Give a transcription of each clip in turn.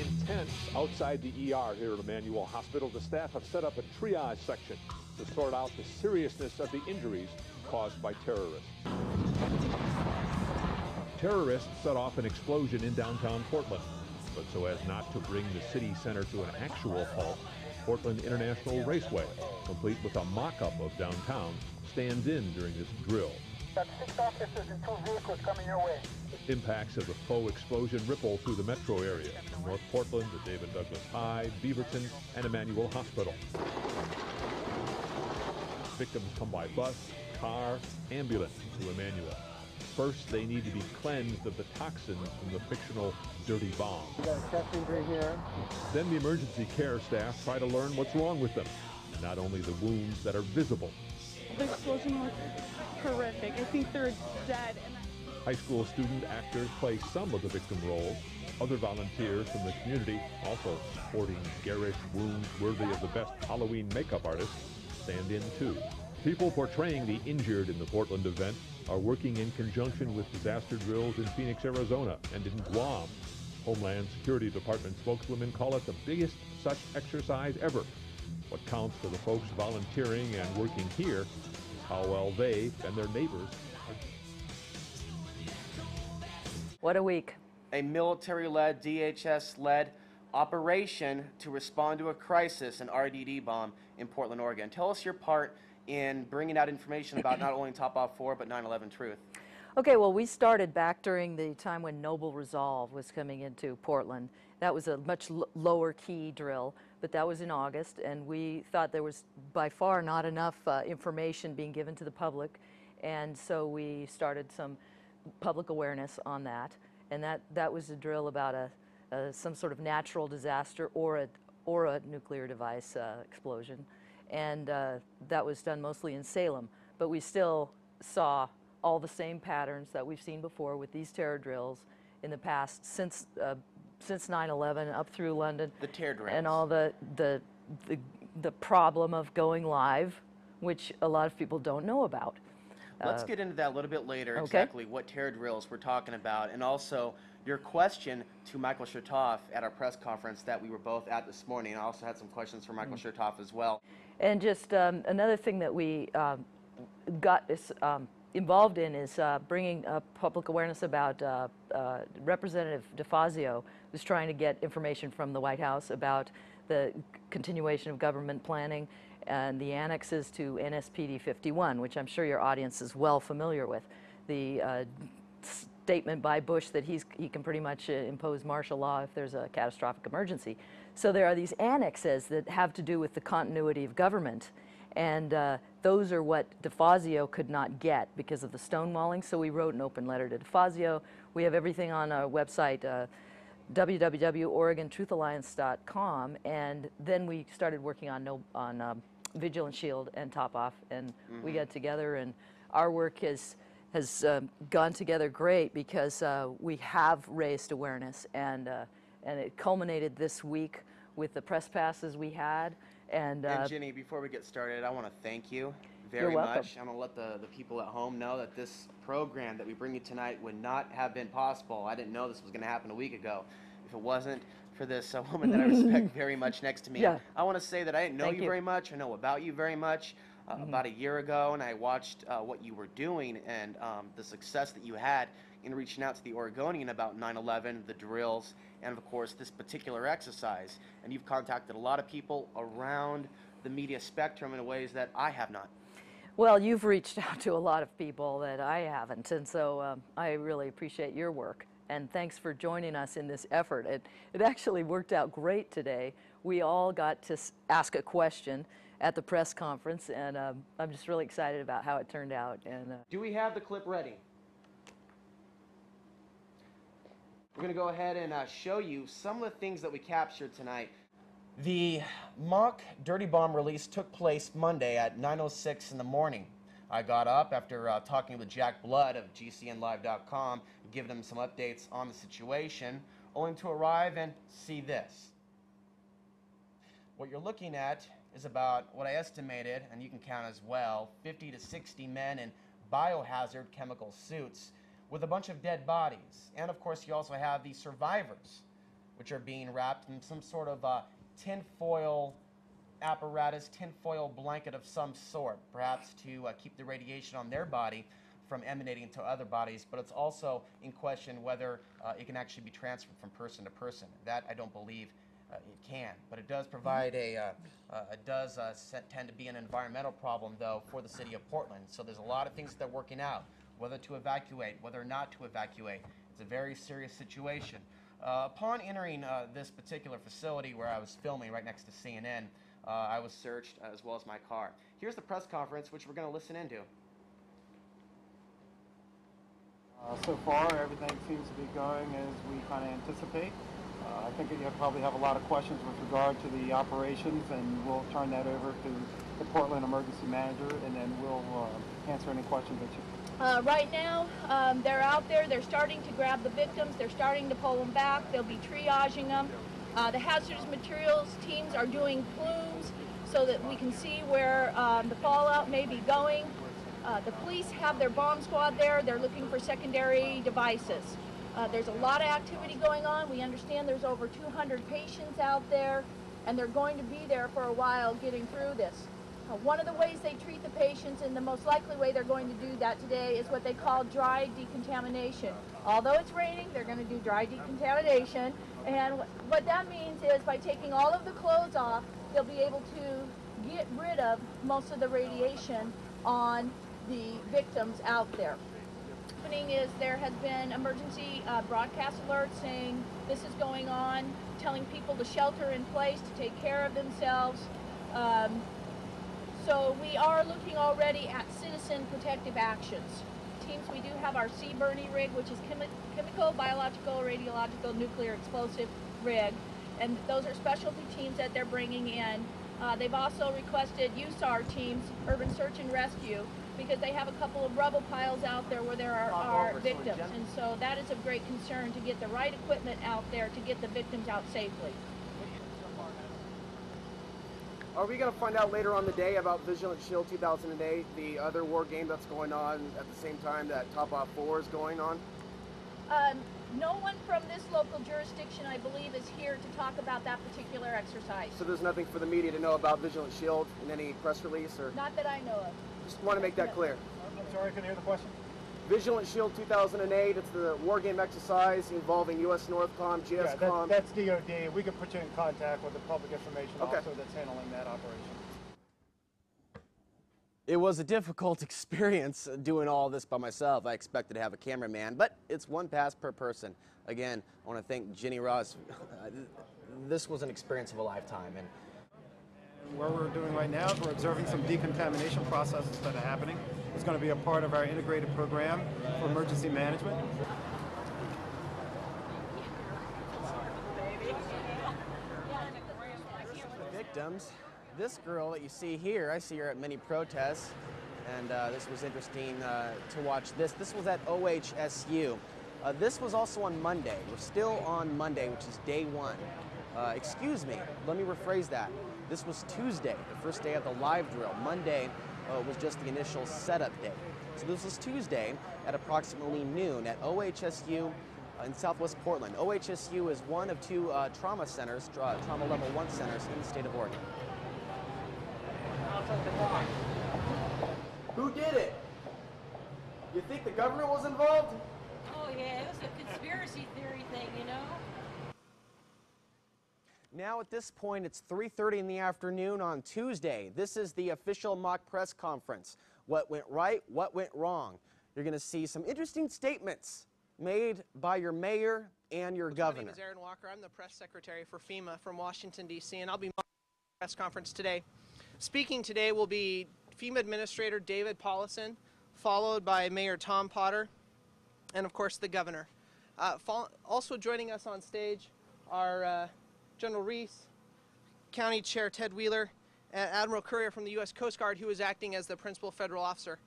intense outside the ER here at Emmanuel Hospital. The staff have set up a triage section to sort out the seriousness of the injuries caused by terrorists. Terrorists set off an explosion in downtown Portland, but so as not to bring the city center to an actual halt, Portland International Raceway, complete with a mock-up of downtown, stands in during this drill. Got 6 officers and 2 vehicles coming your way. Impacts of the faux explosion ripple through the metro area, from North Portland to David Douglas High, Beaverton, and Emmanuel Hospital. Victims come by bus, car, ambulance to Emmanuel. First, they need to be cleansed of the toxins from the fictional dirty bomb. We got a chest injury here. Then the emergency care staff try to learn what's wrong with them, and not only the wounds that are visible. The explosion was horrific. I think they're dead. High school student actors play some of the victim roles. Other volunteers from the community, also sporting garish wounds worthy of the best Halloween makeup artists, stand in too. People portraying the injured in the Portland event are working in conjunction with disaster drills in Phoenix, Arizona, and in Guam. Homeland Security Department spokeswomen call it the biggest such exercise ever. What counts for the folks volunteering and working here is how well they and their neighbors are. What a week. A military-led, DHS-led operation to respond to a crisis, an RDD bomb in Portland, Oregon. Tell us your part in bringing out information about not only Topoff 4, but 9/11 Truth. Okay, well, we started back during the time when Noble Resolve was coming into Portland. That was a much lower key drill, but that was in August, and we thought there was by far not enough information being given to the public, and so we started some public awareness on that, and that was a drill about some sort of natural disaster or a nuclear device explosion, and that was done mostly in Salem, but we still saw all the same patterns that we've seen before with these terror drills in the past since 9/11 up through London. The terror drills. And all the problem of going live, which a lot of people don't know about. Let's get into that a little bit later, okay. Exactly what terror drills we're talking about, and also your question to Michael Chertoff at our press conference that we were both at this morning. I also had some questions for Michael Chertoff as well. And just another thing that we got involved in is bringing public awareness about Representative DeFazio, who's trying to get information from the White House about the continuation of government planning and the annexes to NSPD 51, which I'm sure your audience is well familiar with. The statement by Bush that he can pretty much impose martial law if there's a catastrophic emergency. So there are these annexes that have to do with the continuity of government, and those are what DeFazio could not get because of the stonewalling, so we wrote an open letter to DeFazio. We have everything on our website, www.OregonTruthAlliance.com, and then we started working on Vigilant Shield and Topoff, and we got together, and our work has gone together great because we have raised awareness, and it culminated this week with the press passes we had. And Ginny, before we get started, I want to thank you very You're welcome. much. I'm going to let the people at home know that this program that we bring you tonight would not have been possible. I didn't know this was going to happen a week ago. If it wasn't for this woman that I respect very much next to me. Yeah. I want to say that I didn't know Thank you very much. I know about you very much. About a year ago, and I watched what you were doing and the success that you had in reaching out to the Oregonian about 9/11, the drills, and of course this particular exercise. And you've contacted a lot of people around the media spectrum in ways that I have not. Well, you've reached out to a lot of people that I haven't, and so I really appreciate your work. And thanks for joining us in this effort. It actually worked out great today. We all got to ask a question at the press conference, and I'm just really excited about how it turned out. And do we have the clip ready? We're going to go ahead and show you some of the things that we captured tonight. The mock dirty bomb release took place Monday at 9:06 in the morning. I got up after talking with Jack Blood of GCNlive.com, giving him some updates on the situation, only to arrive and see this. What you're looking at is about what I estimated, and you can count as well, 50 to 60 men in biohazard chemical suits with a bunch of dead bodies. And of course you also have the survivors which are being wrapped in some sort of tinfoil apparatus, tinfoil blanket of some sort, perhaps to keep the radiation on their body from emanating to other bodies, but it's also in question whether it can actually be transferred from person to person. That I don't believe it can, but it does provide tend to be an environmental problem, though, for the city of Portland. So there's a lot of things that they're working out, whether to evacuate, whether not to evacuate. It's a very serious situation. Upon entering this particular facility where I was filming right next to CNN, I was searched as well as my car. Here's the press conference, which we're going to listen into. So far, everything seems to be going as we kind of anticipate. I think you probably have a lot of questions with regard to the operations, and we'll turn that over to the Portland Emergency Manager, and then we'll answer any questions that you Right now, they're out there. They're starting to grab the victims. They're starting to pull them back. They'll be triaging them. The hazardous materials teams are doing plumes so that we can see where the fallout may be going. The police have their bomb squad there. They're looking for secondary devices. There's a lot of activity going on. We understand there's over 200 patients out there, and they're going to be there for a while getting through this. One of the ways they treat the patients, and the most likely way they're going to do that today, is what they call dry decontamination. Although it's raining, they're going to do dry decontamination, and what that means is by taking all of the clothes off, they'll be able to get rid of most of the radiation on the victims out there. Is there has been emergency broadcast alerts saying this is going on, telling people to shelter in place, to take care of themselves. So we are looking already at citizen protective actions. Teams, we do have our C-Bernie rig, which is chemical, biological, radiological, nuclear explosive rig, and those are specialty teams that they're bringing in. They've also requested USAR teams, urban search and rescue, because they have a couple of rubble piles out there where there are victims. And so that is of great concern, to get the right equipment out there to get the victims out safely. Are we going to find out later on the day about Vigilant Shield 2008, the other war game that's going on at the same time that Topoff 4 is going on? No one from this local jurisdiction, I believe, is here to talk about that particular exercise. So there's nothing for the media to know about Vigilant Shield in any press release? Or not that I know of. Just want to make that clear. I'm sorry, I couldn't hear the question. Vigilant Shield 2008, it's the war game exercise involving U.S. Northcom, GSCOM. That's DOD. We can put you in contact with the public information officer that's handling that operation. It was a difficult experience doing all this by myself. I expected to have a cameraman, but it's one pass per person. Again, I want to thank Ginny Ross. This was an experience of a lifetime. And what we're doing right now is we're observing some decontamination processes that are happening. It's going to be a part of our integrated program for emergency management. The victims. This girl that you see here, I see her at many protests, and this was interesting to watch this. This was at OHSU. This was also on Monday. We're still on Monday, which is day one. Excuse me, let me rephrase that. This was Tuesday, the first day of the live drill. Monday was just the initial setup day. So this was Tuesday at approximately noon at OHSU in Southwest Portland. OHSU is one of two trauma centers, trauma level 1 centers in the state of Oregon. Who did it? You think the government was involved? Oh yeah, it was a conspiracy theory thing, you know? Now at this point, it's 3:30 in the afternoon on Tuesday. This is the official mock press conference. What went right, what went wrong? You're going to see some interesting statements made by your mayor and your governor. My name is Aaron Walker. I'm the press secretary for FEMA from Washington, D.C., and I'll be moderating the press conference today. Speaking today will be FEMA Administrator David Paulison, followed by Mayor Tom Potter, and of course the governor. Also joining us on stage are General Reese, County Chair Ted Wheeler, and Admiral Courier from the U.S. Coast Guard, who is acting as the principal federal officer.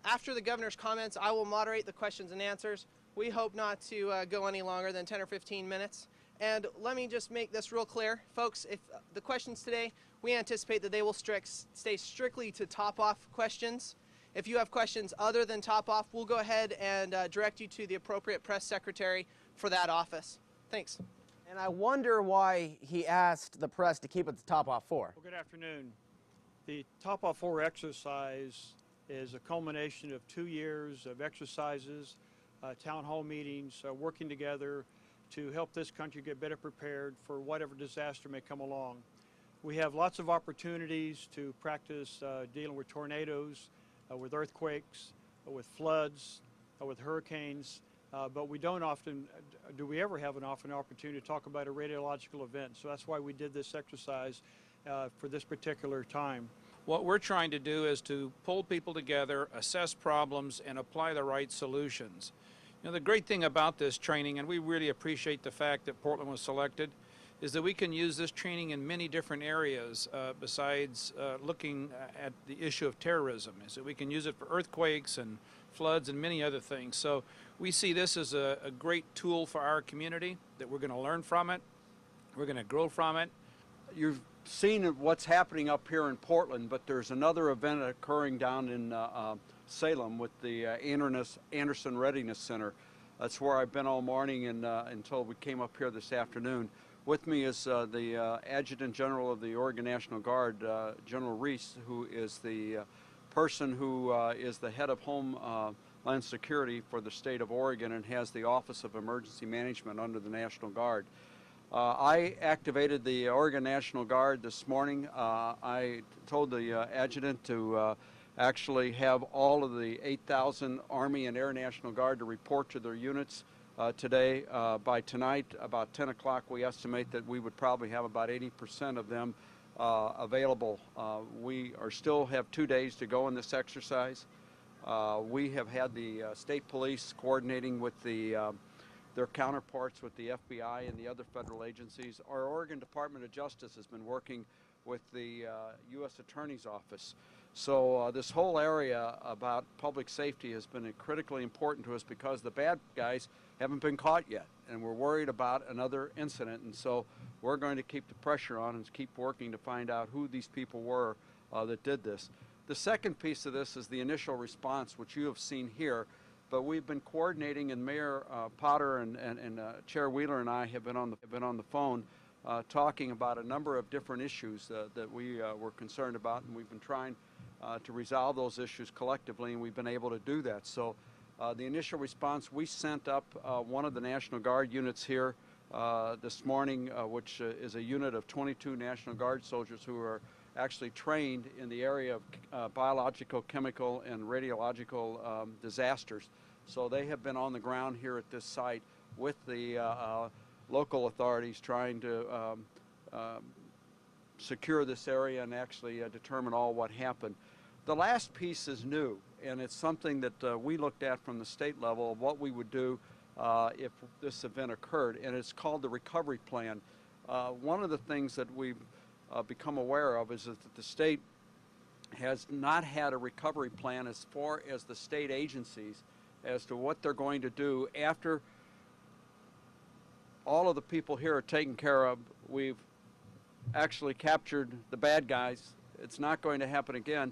After the governor's comments, I will moderate the questions and answers. We hope not to go any longer than 10 or 15 minutes. And let me just make this real clear. Folks, if the questions today, we anticipate that they will stay strictly to Topoff questions. If you have questions other than Topoff, we'll go ahead and direct you to the appropriate press secretary for that office. Thanks. And I wonder why he asked the press to keep it the Topoff 4. Well, good afternoon. The Topoff 4 exercise is a culmination of 2 years of exercises, town hall meetings, working together to help this country get better prepared for whatever disaster may come along. We have lots of opportunities to practice dealing with tornadoes, with earthquakes, with floods, with hurricanes, but we don't often, do we ever have an opportunity to talk about a radiological event. So that's why we did this exercise for this particular time. What we're trying to do is to pull people together, assess problems, and apply the right solutions. You know, the great thing about this training, and we really appreciate the fact that Portland was selected, is that we can use this training in many different areas besides looking at the issue of terrorism. So we can use it for earthquakes and floods and many other things. So we see this as a great tool for our community, that we're going to learn from it, we're going to grow from it. You've seen what's happening up here in Portland, but there's another event occurring down in Salem with the Anderson Readiness Center. That's where I've been all morning and until we came up here this afternoon. With me is the Adjutant General of the Oregon National Guard, General Reese, who is the person who is the head of Homeland Security for the state of Oregon and has the Office of Emergency Management under the National Guard. I activated the Oregon National Guard this morning. I told the adjutant to actually have all of the 8,000 Army and Air National Guard to report to their units today. By tonight, about 10 o'clock, we estimate that we would probably have about 80% of them available. We still have 2 days to go in this exercise. We have had the state police coordinating with their counterparts with the FBI and the other federal agencies. Our Oregon Department of Justice has been working with the U.S. Attorney's Office. So this whole area about public safety has been critically important to us because the bad guys haven't been caught yet, and we're worried about another incident, and so we're going to keep the pressure on and keep working to find out who these people were that did this. The second piece of this is the initial response, which you have seen here. But we've been coordinating, and Mayor Potter and Chair Wheeler and I have been on the phone talking about a number of different issues that we were concerned about, and we've been trying to resolve those issues collectively, and we've been able to do that. So the initial response, we sent up one of the National Guard units here this morning, which is a unit of 22 National Guard soldiers who are actually trained in the area of biological, chemical, and radiological disasters. So they have been on the ground here at this site with the local authorities trying to secure this area and actually determine all what happened. The last piece is new, and it's something that we looked at from the state level of what we would do if this event occurred, and it's called the recovery plan. One of the things that we've become aware of is that the state has not had a recovery plan as far as the state agencies as to what they're going to do after all of the people here are taken care of. We've actually captured the bad guys. It's not going to happen again.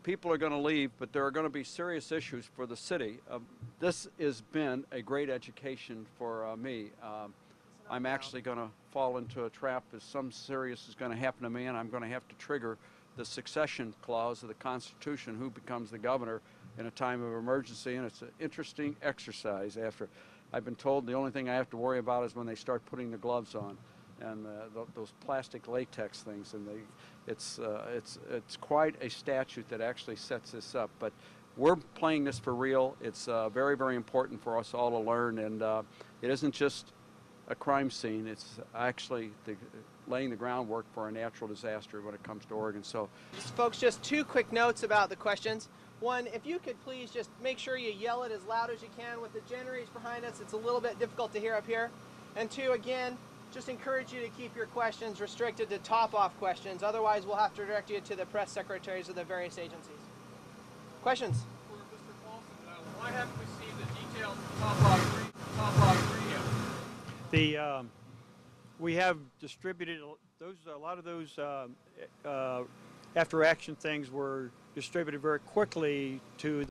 People are going to leave, but there are going to be serious issues for the city. This has been a great education for me. I'm actually going to fall into a trap as some serious is going to happen to me, and I'm going to have to trigger the succession clause of the Constitution, who becomes the governor in a time of emergency, and it's an interesting exercise. After I've been told the only thing I have to worry about is when they start putting the gloves on and those plastic latex things, and it's quite a statute that actually sets this up. But we're playing this for real. It's very, very important for us all to learn, and it isn't just a crime scene. It's actually laying the groundwork for a natural disaster when it comes to Oregon. So, folks, just 2 quick notes about the questions. One, if you could please just make sure you yell it as loud as you can. With the generators behind us, it's a little bit difficult to hear up here. And 2, again, just encourage you to keep your questions restricted to top-off questions. Otherwise, we'll have to direct you to the press secretaries of the various agencies. Questions? For Mr. Paulson, why haven't we seen the details of Topoff 3? We have distributed those. A lot of those after-action things were distributed very quickly to